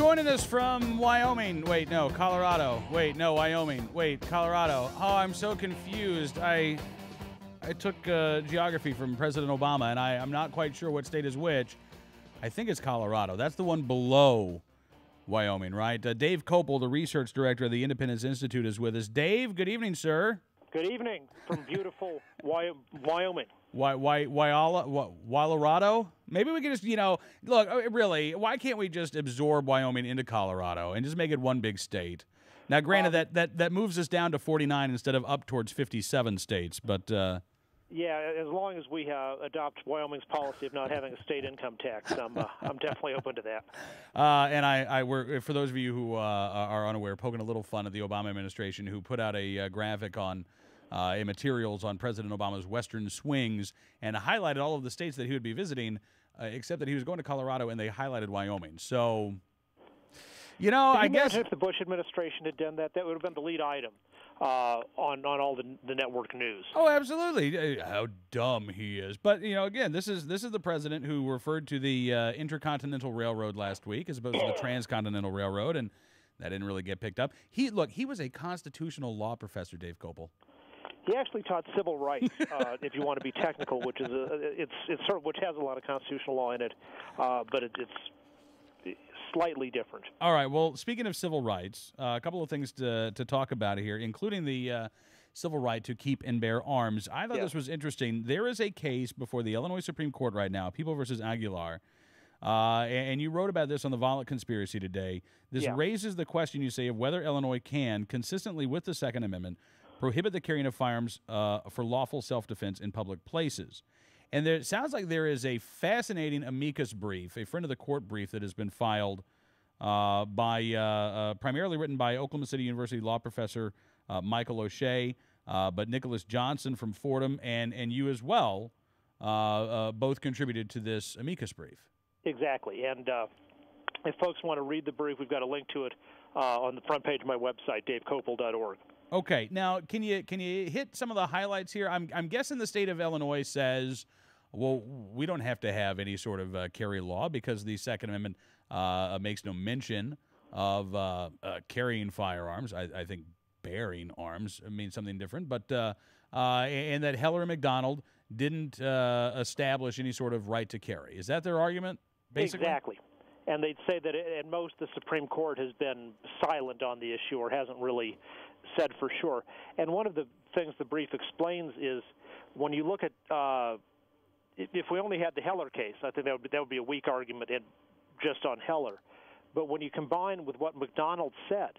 joining us from Wyoming. Wait, no, Colorado. Wait, no, Wyoming. Wait, Colorado. Oh, I'm so confused. I took geography from President Obama, and I'm not quite sure what state is which. I think it's Colorado. That's the one below Wyoming, right? Dave Kopel, the research director of the Independence Institute, is with us. Dave, good evening, sir. Good evening from beautiful Wyoming. Colorado? Maybe we could just, look, really, why can't we just absorb Wyoming into Colorado and just make it one big state? Now, granted, that moves us down to 49 instead of up towards 57 states, but... Yeah, as long as we adopt Wyoming's policy of not having a state income tax, I'm definitely open to that. And we're, for those of you who are unaware, poking a little fun at the Obama administration, who put out a graphic on materials on President Obama's Western swings and highlighted all of the states that he would be visiting, except that he was going to Colorado, and they highlighted Wyoming. So, I guess if the Bush administration had done that, that would have been the lead item on all the network news. Oh, absolutely. How dumb he is. But, again, this is the president who referred to the Intercontinental Railroad last week as opposed to the Transcontinental Railroad, and that didn't really get picked up. He was a constitutional law professor, Dave Kopel. He actually taught civil rights, if you want to be technical, which is which has a lot of constitutional law in it, but it's slightly different. All right. Well, speaking of civil rights, a couple of things to talk about here, including the civil right to keep and bear arms. I thought this was interesting. There is a case before the Illinois Supreme Court right now, People versus Aguilar, and you wrote about this on the Violent Conspiracy today. This raises the question, you say, of whether Illinois can, consistently with the Second Amendment, prohibit the carrying of firearms for lawful self-defense in public places. And it sounds like there is a fascinating amicus brief, a friend of the court brief that has been filed primarily written by Oklahoma City University law professor Michael O'Shea, but Nicholas Johnson from Fordham and you as well both contributed to this amicus brief. Exactly. And if folks want to read the brief, we've got a link to it on the front page of my website, davekopel.org. Okay. Now, can you hit some of the highlights here? I'm guessing the state of Illinois says, well, we don't have to have any sort of carry law because the Second Amendment makes no mention of carrying firearms. I think bearing arms means something different. But and that Heller and McDonald didn't establish any sort of right to carry. Is that their argument, basically? Exactly. And they'd say that at most the Supreme Court has been silent on the issue or hasn't really said for sure. And one of the things the brief explains is when you look at if we only had the Heller case, I think that would be a weak argument just on Heller. But when you combine with what McDonald said,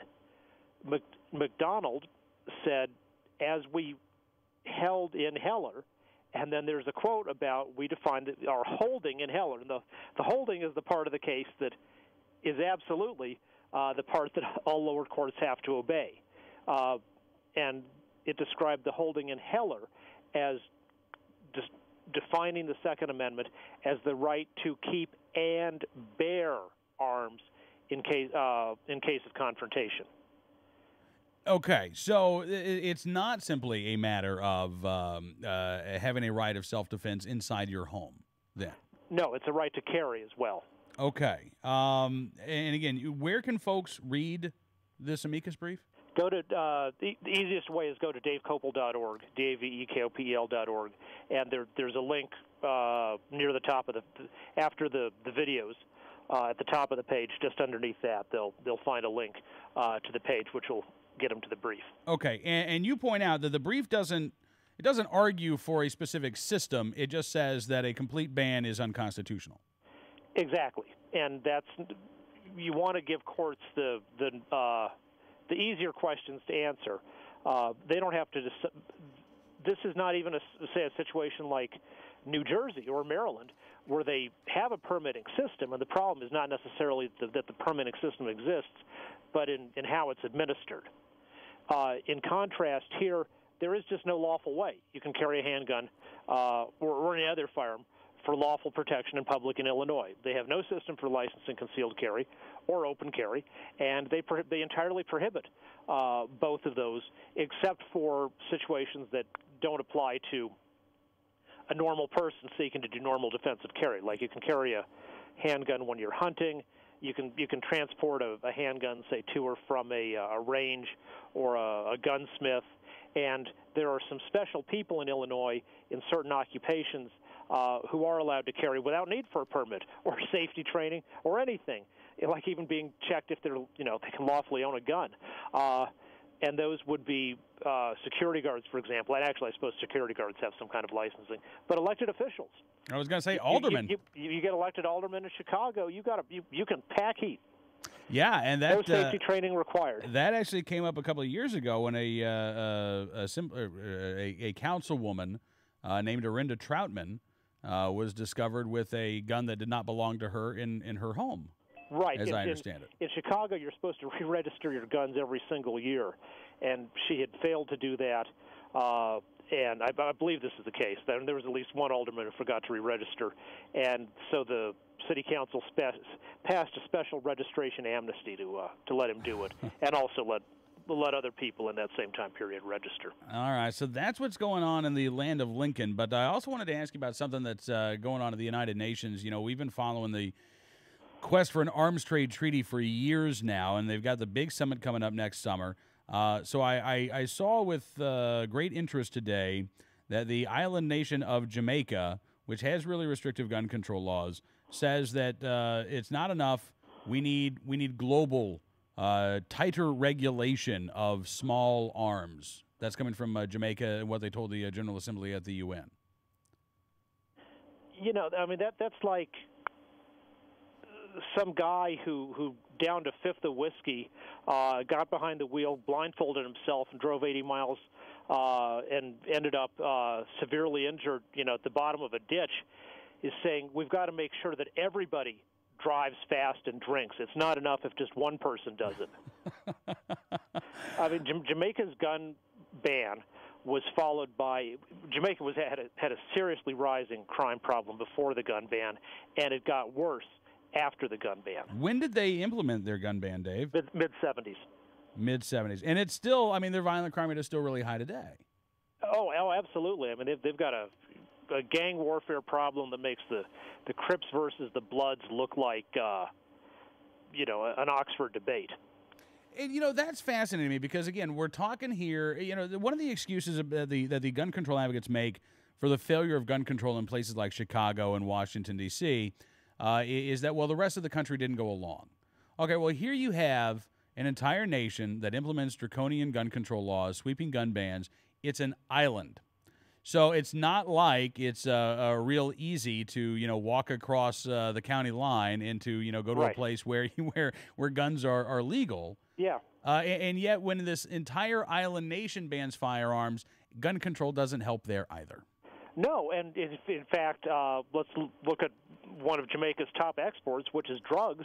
McDonald said, as we held in Heller, and then there's a quote about we defined our holding in Heller. And the holding is the part of the case that is absolutely the part that all lower courts have to obey. And it described the holding in Heller as defining the Second Amendment as the right to keep and bear arms in case of confrontation. Okay, so it's not simply a matter of having a right of self-defense inside your home, then? No, it's a right to carry as well. Okay. And again, where can folks read this amicus brief? Go to the easiest way is go to davekopel.org, davekopel.org, and there's a link near the top of after the videos at the top of the page. Just underneath that, they'll find a link to the page, which will get them to the brief. Okay, and you point out that the brief doesn't argue for a specific system. It just says that a complete ban is unconstitutional. Exactly, and you want to give courts the easier questions to answer. They don't have to. This is not even a situation like New Jersey or Maryland, where they have a permitting system, and the problem is not necessarily that the permitting system exists, but in how it's administered. In contrast, here there is just no lawful way you can carry a handgun or any other firearm for lawful protection in public in Illinois. They have no system for licensing concealed carry or open carry, and they entirely prohibit both of those, except for situations that don't apply to a normal person seeking to do normal defensive carry. Like you can carry a handgun when you're hunting, you can transport a handgun, say, to or from a range or a gunsmith. And there are some special people in Illinois in certain occupations who are allowed to carry without need for a permit or safety training or anything, like even being checked if they're, they can lawfully own a gun. And those would be security guards, for example. And actually, I suppose security guards have some kind of licensing. But elected officials. I was going to say aldermen. You get elected aldermen in Chicago, you can pack heat. Yeah, and that no safety training required. That actually came up a couple of years ago when a councilwoman named Arinda Troutman was discovered with a gun that did not belong to her in her home. Right. As I understand it. In Chicago, you're supposed to re-register your guns every single year, and she had failed to do that. And I believe this is the case. There was at least one alderman who forgot to re-register, and so the city council passed a special registration amnesty to let him do it, and also let other people in that same time period register. All right, so that's what's going on in the land of Lincoln. But I also wanted to ask you about something that's going on at the United Nations. We've been following the quest for an arms trade treaty for years now, and they've got the big summit coming up next summer. So I saw with great interest today that the island nation of Jamaica, which has really restrictive gun control laws, says that it's not enough. We need global, tighter regulation of small arms. That's coming from Jamaica and what they told the General Assembly at the UN. That's like some guy who downed a fifth of whiskey, got behind the wheel, blindfolded himself, and drove 80 miles and ended up severely injured, at the bottom of a ditch, is saying we've got to make sure that everybody drives fast and drinks. It's not enough if just one person does it. I mean, Jamaica's gun ban was followed by Jamaica had a seriously rising crime problem before the gun ban, and it got worse after the gun ban. When did they implement their gun ban, Dave? Mid-'70s. Mid-'70s. And it's still, their violent crime rate is still really high today. Oh, absolutely. I mean, they've got a gang warfare problem that makes the Crips versus the Bloods look like, an Oxford debate. And, that's fascinating to me because, again, we're talking here, one of the excuses that the gun control advocates make for the failure of gun control in places like Chicago and Washington, D.C., is that, the rest of the country didn't go along. Okay, well, here you have an entire nation that implements draconian gun control laws, sweeping gun bans. It's an island. So it's not like it's real easy to, walk across the county line and to, go to a place where guns are legal. Yeah. And yet when this entire island nation bans firearms, gun control doesn't help there either. No, and in fact, let's look at one of Jamaica's top exports, which is drugs.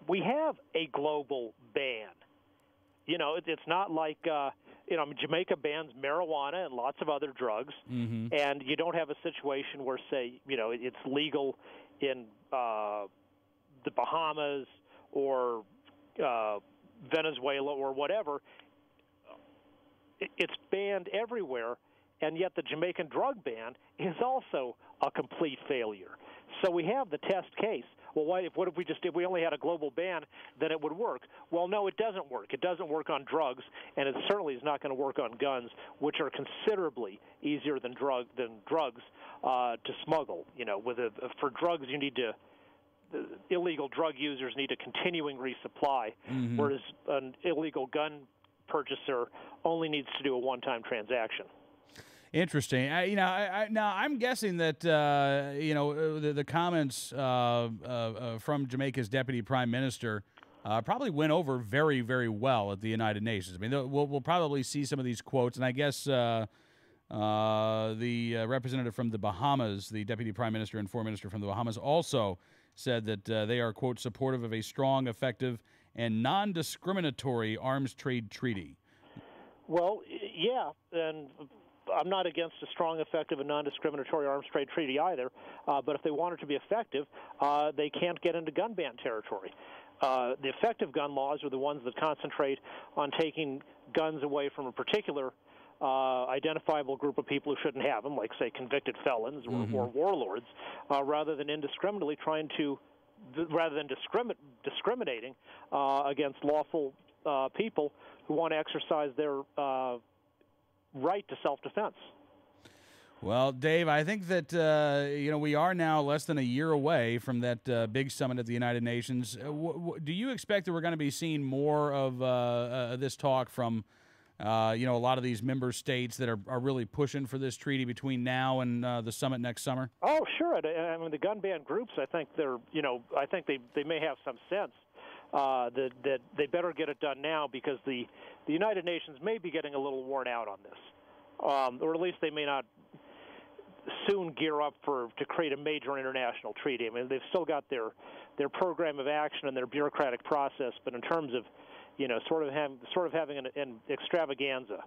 We have a global ban. It's not like, Jamaica bans marijuana and lots of other drugs, and you don't have a situation where, say, it's legal in the Bahamas or Venezuela or whatever. It's banned everywhere. And yet the Jamaican drug ban is also a complete failure. So we have the test case. Well, what if we only had a global ban, then it would work? Well, no, it doesn't work. It doesn't work on drugs, and it certainly is not going to work on guns, which are considerably easier than drugs to smuggle. For drugs, you need to illegal drug users need a continuing resupply, whereas an illegal gun purchaser only needs to do a one-time transaction. Interesting. Now I'm guessing that the comments from Jamaica's deputy prime minister probably went over very, very well at the United Nations. We'll probably see some of these quotes, and I guess the representative from the Bahamas, the deputy prime minister and foreign minister from the Bahamas, also said that they are, quote, supportive of a strong, effective, and non-discriminatory arms trade treaty. Well, yeah, and I'm not against a strong, effective, and non-discriminatory arms trade treaty either, but if they want it to be effective, they can't get into gun ban territory. The effective gun laws are the ones that concentrate on taking guns away from a particular identifiable group of people who shouldn't have them, like, say, convicted felons or warlords, rather than indiscriminately trying to rather than discriminating against lawful people who want to exercise their right to self-defense. Well, Dave, I think that we are now less than a year away from that big summit at the United Nations. Do you expect that we're going to be seeing more of this talk from a lot of these member states that are really pushing for this treaty between now and the summit next summer? Oh, sure. I mean, the gun ban groups, I think I think they may have some sense that they better get it done now, because the United Nations may be getting a little worn out on this, or at least they may not soon gear up to create a major international treaty. I mean, they've still got their program of action and their bureaucratic process, but in terms of sort of having an extravaganza,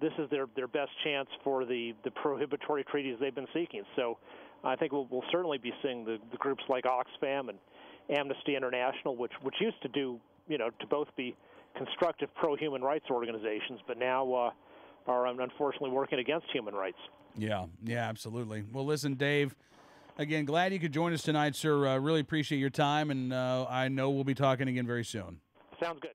this is their best chance for the prohibitory treaties they've been seeking. So I think we'll certainly be seeing the groups like Oxfam and Amnesty International, which used to do to both be constructive pro-human rights organizations, but now are unfortunately working against human rights. Yeah, absolutely. Well, listen, Dave, again, glad you could join us tonight, sir. Really appreciate your time, and I know we'll be talking again very soon. Sounds good.